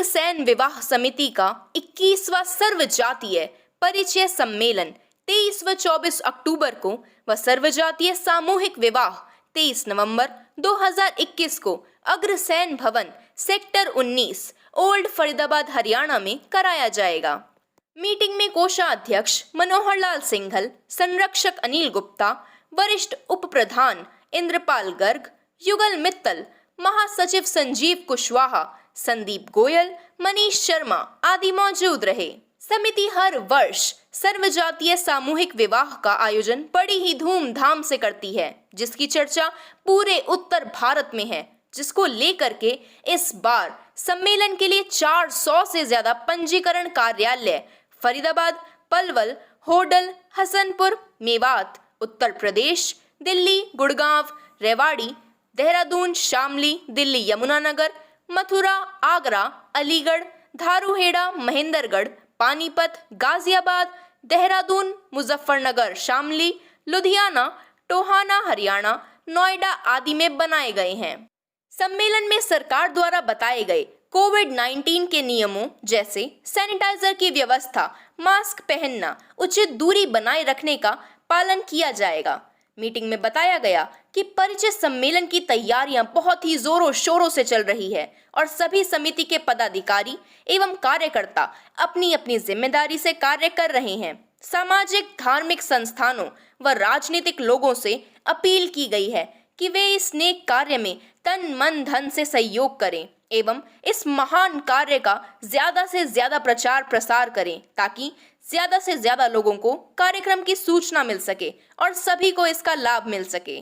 अग्रसेन विवाह समिति का 21वां सर्वजातीय परिचय सम्मेलन 23 व 24 अक्टूबर को व सर्वजातीय सामूहिक विवाह 23 नवंबर 2021 को अग्रसेन भवन सेक्टर 19 ओल्ड फरीदाबाद हरियाणा में कराया जाएगा। मीटिंग में कोषाध्यक्ष मनोहर लाल सिंघल, संरक्षक अनिल गुप्ता, वरिष्ठ उप प्रधान इंद्रपाल गर्ग, युगल मित्तल, महासचिव संजीव कुशवाहा, संदीप गोयल, मनीष शर्मा आदि मौजूद रहे। समिति हर वर्ष सर्वजातीय सामूहिक विवाह का आयोजन बड़ी ही धूमधाम से करती है, जिसकी चर्चा पूरे उत्तर भारत में है, जिसको लेकर के इस बार सम्मेलन के लिए 400 से ज्यादा पंजीकरण कार्यालय फरीदाबाद, पलवल, होडल, हसनपुर, मेवात, उत्तर प्रदेश, दिल्ली, गुड़गांव, रेवाड़ी, देहरादून, शामली, दिल्ली यमुनानगर, मथुरा, आगरा, अलीगढ़, धारूहेड़ा, महेंद्रगढ़, पानीपत, गाजियाबाद, देहरादून, मुजफ्फरनगर, शामली, लुधियाना, टोहाना, हरियाणा, नोएडा आदि में बनाए गए हैं। सम्मेलन में सरकार द्वारा बताए गए कोविड-19 के नियमों जैसे सैनिटाइजर की व्यवस्था, मास्क पहनना, उचित दूरी बनाए रखने का पालन किया जाएगा। मीटिंग में बताया गया कि परिचय सम्मेलन की तैयारियां बहुत ही जोरों शोरों से चल रही है और सभी समिति के पदाधिकारी एवं कार्यकर्ता अपनी अपनी जिम्मेदारी से कार्य कर रहे हैं। सामाजिक धार्मिक संस्थानों व राजनीतिक लोगों से अपील की गई है कि वे इस नेक कार्य में तन मन धन से सहयोग करें एवं इस महान कार्य का ज्यादा से ज्यादा प्रचार प्रसार करें, ताकि ज्यादा से ज्यादा लोगों को कार्यक्रम की सूचना मिल सके और सभी को इसका लाभ मिल सके।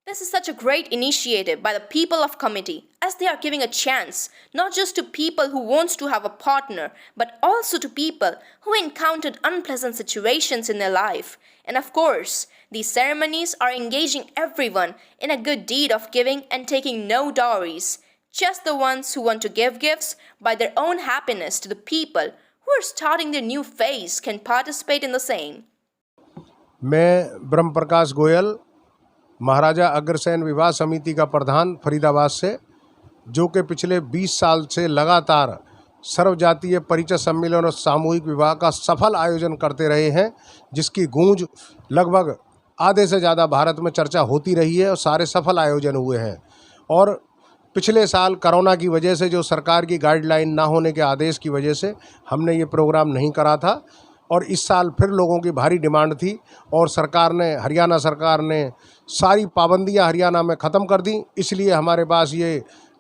This is such a great initiative by the people of committee, as they are giving a chance not just to people who wants to have a partner, but also to people who encountered unpleasant situations in their life. And of course, these ceremonies are engaging everyone in a good deed of giving and taking no dowries. Just the ones who want to give gifts by their own happiness to the people who are starting their new phase can participate in the same. मैं ब्रह्म प्रकाश गोयल, महाराजा अग्रसेन विवाह समिति का प्रधान फरीदाबाद से, जो कि पिछले 20 साल से लगातार सर्वजातीय परिचय सम्मेलन और सामूहिक विवाह का सफल आयोजन करते रहे हैं, जिसकी गूंज लगभग आधे से ज़्यादा भारत में चर्चा होती रही है और सारे सफल आयोजन हुए हैं। और पिछले साल कोरोना की वजह से, जो सरकार की गाइडलाइन ना होने के आदेश की वजह से हमने ये प्रोग्राम नहीं करा था, और इस साल फिर लोगों की भारी डिमांड थी और सरकार ने, हरियाणा सरकार ने सारी पाबंदियां हरियाणा में ख़त्म कर दी। इसलिए हमारे पास ये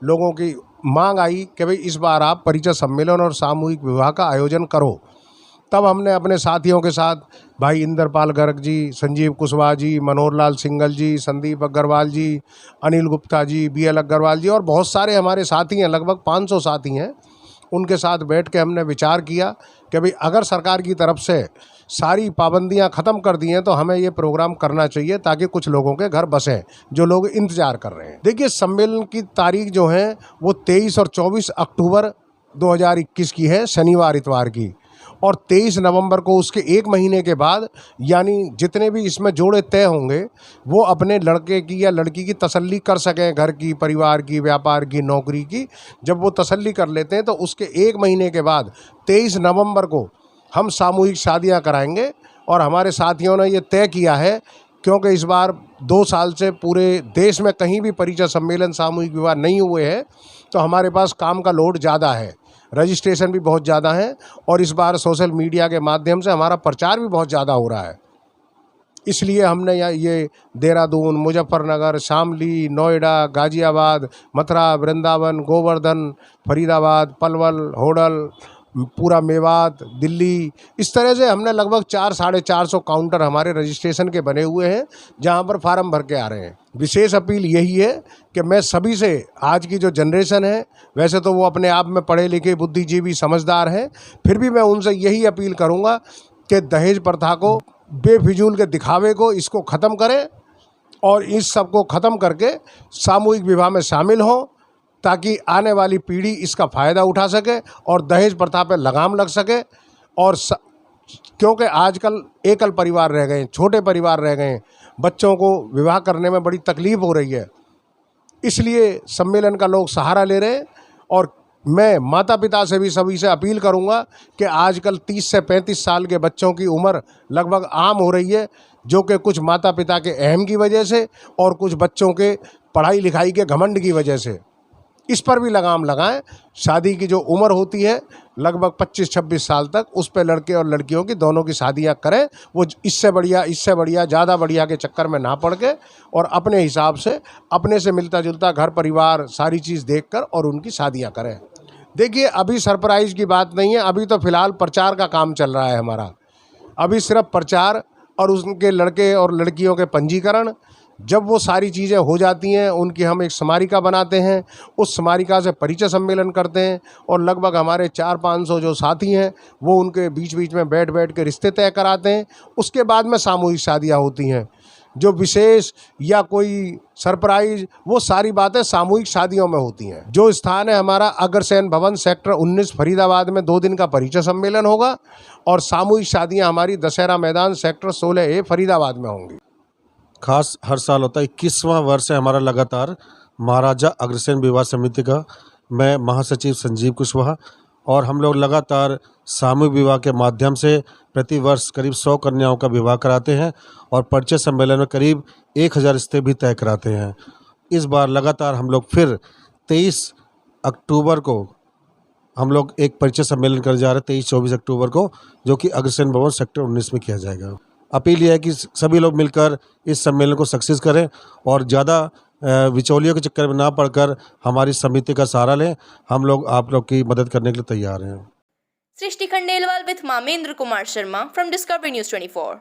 लोगों की मांग आई कि भाई इस बार आप परिचय सम्मेलन और सामूहिक विवाह का आयोजन करो। तब हमने अपने साथियों के साथ भाई इंद्रपाल गर्ग जी, संजीव कुशवाहा जी, मनोहर लाल सिंघल जी, संदीप अग्रवाल जी, अनिल गुप्ता जी, BL अग्रवाल जी और बहुत सारे हमारे साथी हैं, लगभग 500 साथी हैं, उनके साथ बैठ के हमने विचार किया कि भाई अगर सरकार की तरफ से सारी पाबंदियां ख़त्म कर दी हैं तो हमें ये प्रोग्राम करना चाहिए, ताकि कुछ लोगों के घर बसें जो लोग इंतज़ार कर रहे हैं। देखिए, सम्मेलन की तारीख जो है वो 23 और 24 अक्टूबर 2021 की है, शनिवार इतवार की, और 23 नवंबर को उसके एक महीने के बाद, यानी जितने भी इसमें जोड़े तय होंगे वो अपने लड़के की या लड़की की तसल्ली कर सकें, घर की, परिवार की, व्यापार की, नौकरी की। जब वो तसल्ली कर लेते हैं तो उसके एक महीने के बाद 23 नवंबर को हम सामूहिक शादियां कराएंगे। और हमारे साथियों ने ये तय किया है, क्योंकि इस बार 2 साल से पूरे देश में कहीं भी परिचय सम्मेलन सामूहिक विवाह नहीं हुए हैं, तो हमारे पास काम का लोड ज़्यादा है, रजिस्ट्रेशन भी बहुत ज़्यादा है, और इस बार सोशल मीडिया के माध्यम से हमारा प्रचार भी बहुत ज़्यादा हो रहा है। इसलिए हमने ये देहरादून, मुजफ्फरनगर, शामली, नोएडा, गाजियाबाद, मथुरा, वृंदावन, गोवर्धन, फरीदाबाद, पलवल, होडल, पूरा मेवात, दिल्ली, इस तरह से हमने लगभग 400-450 काउंटर हमारे रजिस्ट्रेशन के बने हुए हैं, जहां पर फार्म भर के आ रहे हैं। विशेष अपील यही है कि मैं सभी से, आज की जो जनरेशन है, वैसे तो वो अपने आप में पढ़े लिखे, बुद्धिजीवी, समझदार हैं, फिर भी मैं उनसे यही अपील करूंगा कि दहेज प्रथा को, बेफिजूल के दिखावे को, इसको ख़त्म करें और इस सब को ख़त्म करके सामूहिक विवाह में शामिल हों, ताकि आने वाली पीढ़ी इसका फ़ायदा उठा सके और दहेज प्रथा पे लगाम लग सके। और क्योंकि आजकल एकल परिवार रह गए, छोटे परिवार रह गए, बच्चों को विवाह करने में बड़ी तकलीफ़ हो रही है, इसलिए सम्मेलन का लोग सहारा ले रहे हैं। और मैं माता पिता से भी सभी से अपील करूंगा कि आजकल 30 से 35 साल के बच्चों की उम्र लगभग आम हो रही है, जो कि कुछ माता पिता के अहम की वजह से और कुछ बच्चों के पढ़ाई लिखाई के घमंड की वजह से। इस पर भी लगाम लगाएं। शादी की जो उम्र होती है लगभग 25-26 साल तक, उस पर लड़के और लड़कियों की दोनों की शादियां करें। वो इससे बढ़िया ज़्यादा बढ़िया के चक्कर में ना पड़ के और अपने हिसाब से अपने से मिलता जुलता घर परिवार सारी चीज़ देखकर और उनकी शादियां करें। देखिए, अभी सरप्राइज़ की बात नहीं है, अभी तो फ़िलहाल प्रचार का काम चल रहा है हमारा। अभी सिर्फ प्रचार और उनके लड़के और लड़कियों के पंजीकरण, जब वो सारी चीज़ें हो जाती हैं उनकी हम एक स्मारिका बनाते हैं, उस स्मारिका से परिचय सम्मेलन करते हैं और लगभग हमारे 400-500 जो साथी हैं वो उनके बीच बीच में बैठ के रिश्ते तय कराते हैं। उसके बाद में सामूहिक शादियां होती हैं। जो विशेष या कोई सरप्राइज, वो सारी बातें सामूहिक शादियों में होती हैं। जो स्थान है हमारा अग्रसेन भवन सेक्टर 19 फरीदाबाद में 2 दिन का परिचय सम्मेलन होगा और सामूहिक शादियां हमारी दशहरा मैदान सेक्टर 16A फरीदाबाद में होंगी। खास हर साल होता है। 21वां वर्ष है हमारा लगातार महाराजा अग्रसेन विवाह समिति का। मैं महासचिव संजीव कुशवाहा और हम लोग लगातार सामूहिक विवाह के माध्यम से प्रति वर्ष करीब 100 कन्याओं का विवाह कराते हैं और परिचय सम्मेलन में करीब 1000 रिश्ते भी तय कराते हैं। इस बार लगातार हम लोग फिर 23 अक्टूबर को हम लोग एक परिचय सम्मेलन करने जा रहे हैं, 23-24 अक्टूबर को, जो कि अग्रसेन भवन सेक्टर 19 में किया जाएगा। अपील यह है कि सभी लोग मिलकर इस सम्मेलन को सक्सेस करें और ज़्यादा बिचौलियों के चक्कर में ना पड़कर हमारी समिति का सहारा लें। हम लोग आप लोग की मदद करने के लिए तैयार हैं। Srishti Khandelwal with Mamendra Kumar Sharma from Discovery News 24।